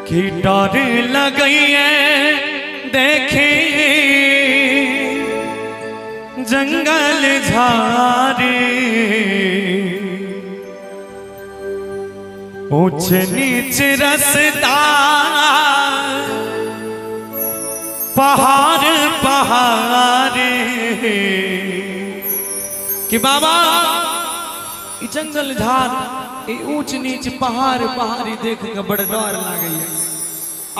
कि डर लगई है देखे जंगल झारे ऊंच नीच रास्ता पहाड़ पहाड़े कि बाबा ई जंगल झाड़ ई ऊंच नीच पहाड़ पहाड़ी देख के बड़ डर लागे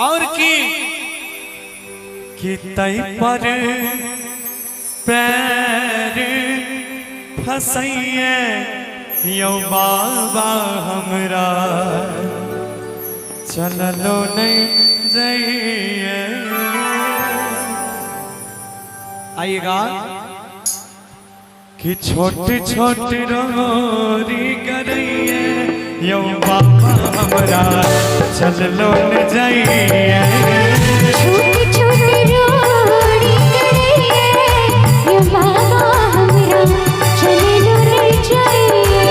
और कि तई पर पैर फसैये यो बाबा हमरा चललो नहीं जाइए। आइएगा कि छोटे छोटे रोरी करइए यो बाबा हमरा चललो न जाइए। छोटे छोटे रोरी करइए यो बाबा हमरा चललो न जाइए।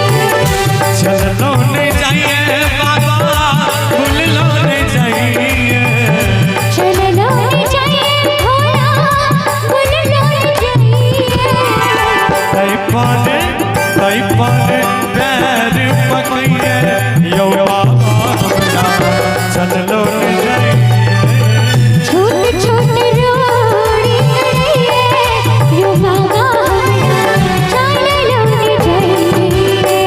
चललो न जाइए बाबा भूललो न जाइए। चललो न जाइए भोला भूललो न जाइए। तई पर पैर पकइए यो बाबा हमरा चललो न जाइए। छोटे छोटे रोरी करइए यो बाबा हमरा चललो न जाइए।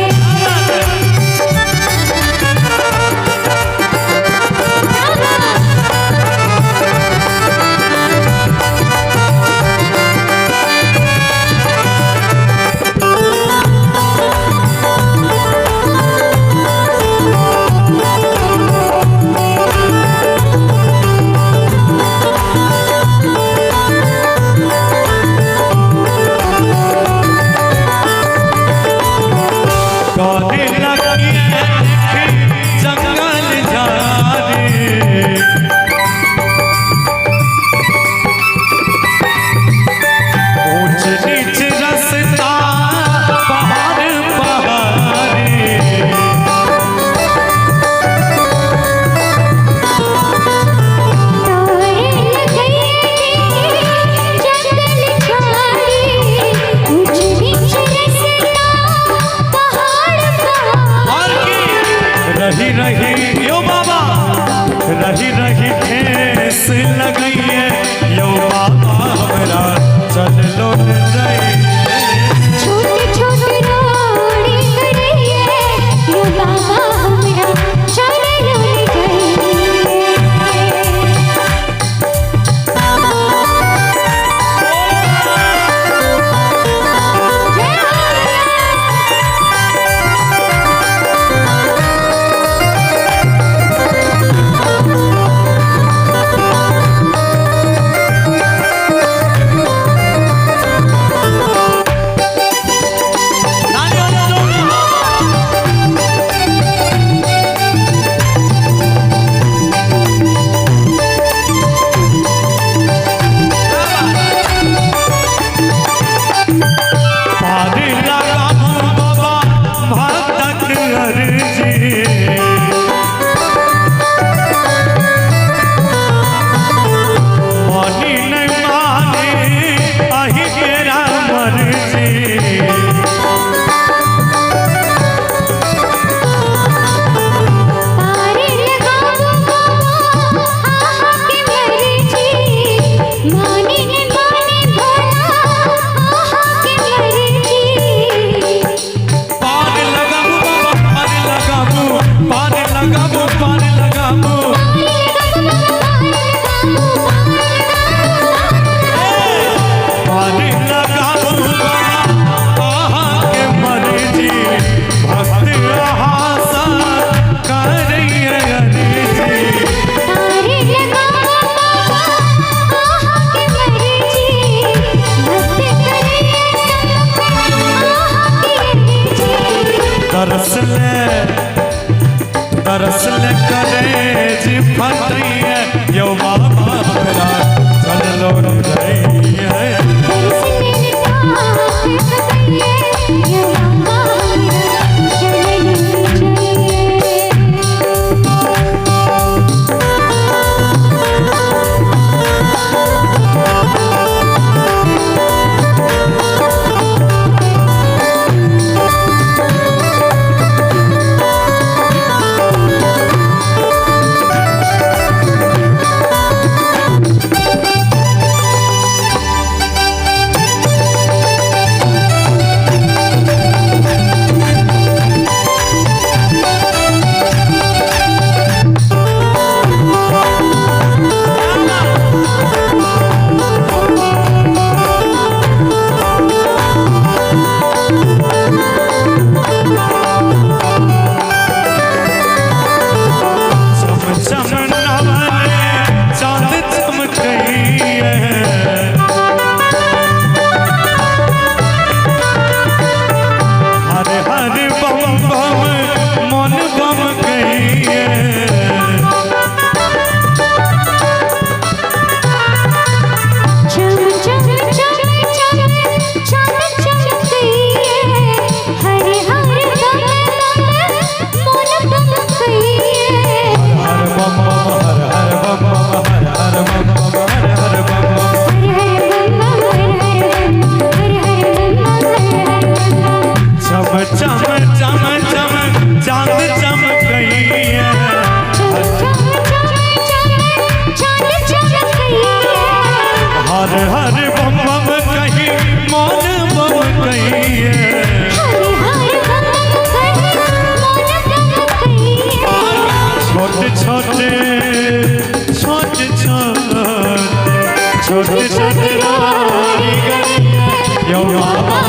रही रही यो बाबा रही रही ठेस लगइए यो बाबा हमरा चललो न जाइए। छोटे छोटे रोरी करइए यो बाबा हमरा चललो न जाइए। तरस ले करेज फटइए यो बाबा हमरा चललो न जाइए। यो बाबा हमरा चललो न जाइए। छोटे छोटे छोटे छोटे यो बाबा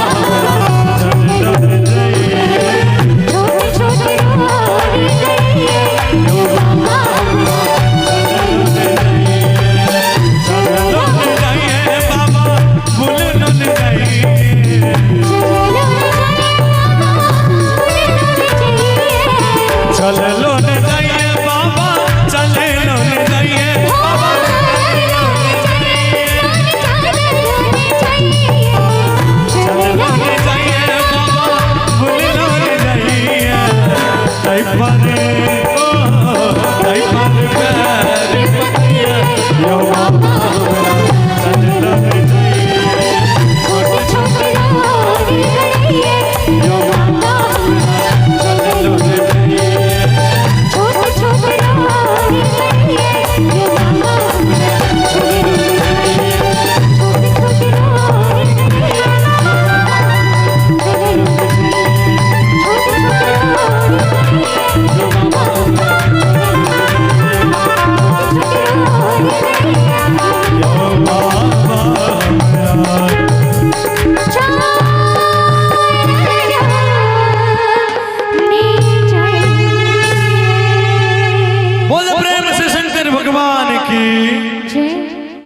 भगवान की